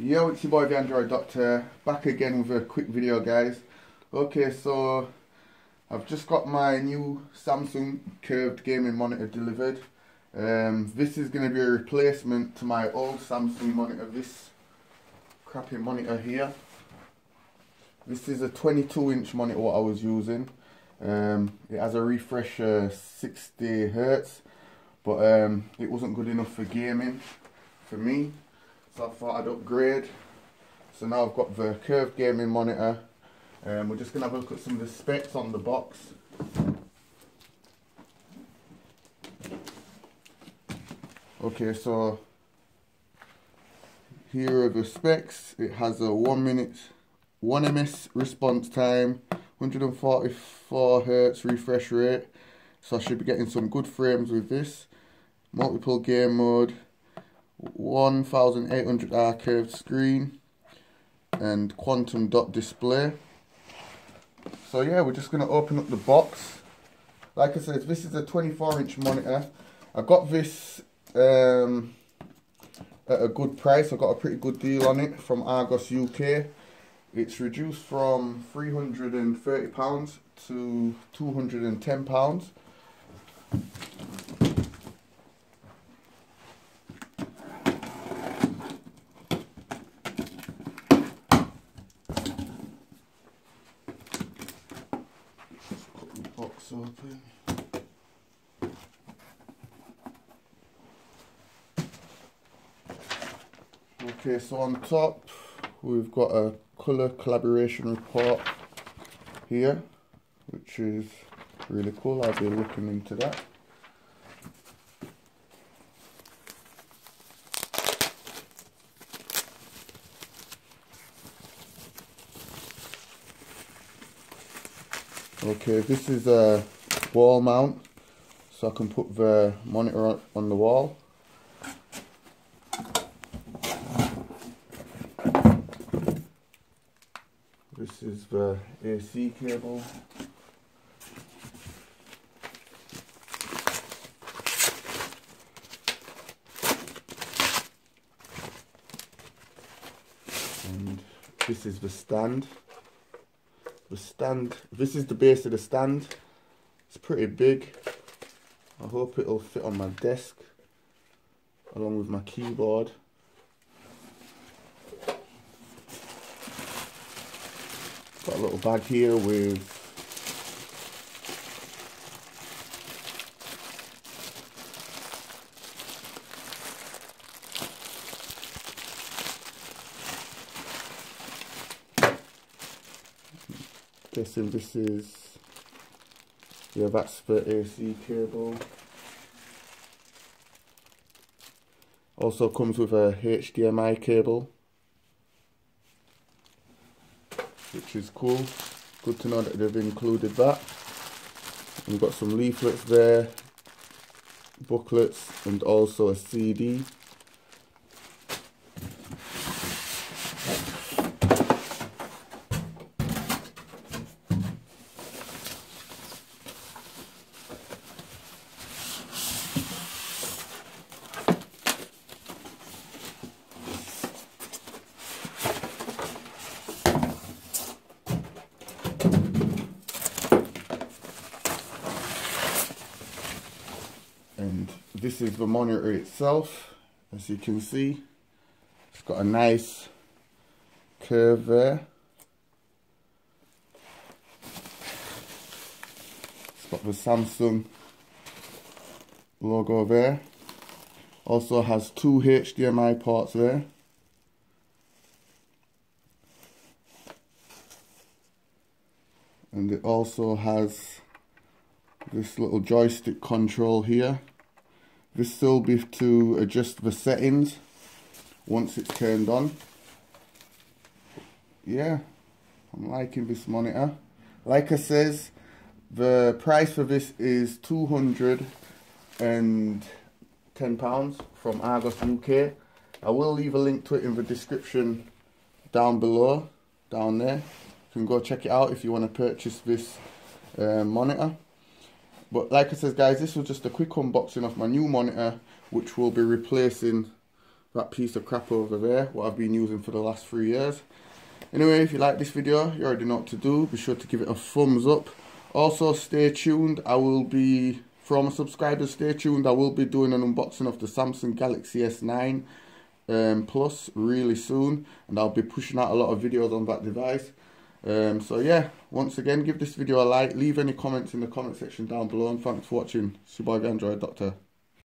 Yo, it's your boy the Android Doctor, back again with a quick video, guys. Okay, so I've just got my new Samsung curved gaming monitor delivered. This is going to be a replacement to my old Samsung monitor, this crappy monitor here. This is a 22-inch monitor what I was using. It has a refresh 60 Hz, but it wasn't good enough for gaming for me. So I thought I'd upgrade. So now I've got the curved gaming monitor. We're just going to have a look at some of the specs on the box. Okay, so here are the specs. It has a 1 minute 1 ms response time, 144 Hz refresh rate. So I should be getting some good frames with this. Multiple game mode, 1800R curved screen and quantum dot display. So yeah, we're just going to open up the box. Like I said, this is a 24-inch monitor. I got this at a good price. I got a pretty good deal on it from Argos UK. It's reduced from £330 to £210. Box open. Okay, so on top we've got a colour collaboration report here, which is really cool. I'll be looking into that. Okay, this is a wall mount, so I can put the monitor on the wall. This is the AC cable. And this is the stand. This is the base of the stand. It's pretty big. I hope it'll fit on my desk along with my keyboard. Got a little bag here with guessing this is, yeah, that's the AC cable. Also comes with a HDMI cable, which is cool. Good to know that they've included that. We've got some leaflets there, booklets, and also a CD. And this is the monitor itself. As you can see, it's got a nice curve there. It's got the Samsung logo there. Also has two HDMI ports there. And it also has this little joystick control here. This will be to adjust the settings once it's turned on. Yeah, I'm liking this monitor. Like I says, the price for this is £210 from Argos UK. I will leave a link to it in the description down below, down there. You can go check it out if you want to purchase this monitor. But like I said, guys, this was just a quick unboxing of my new monitor, which will be replacing that piece of crap over there, what I've been using for the last 3 years. Anyway, if you like this video, you already know what to do. Be sure to give it a thumbs up. Also, stay tuned. For all my subscribers, stay tuned. I will be doing an unboxing of the Samsung Galaxy S9 Plus really soon. And I'll be pushing out a lot of videos on that device. So yeah, once again, give this video a like. Leave any comments in the comment section down below. And thanks for watching. It's your boy Android Doctor.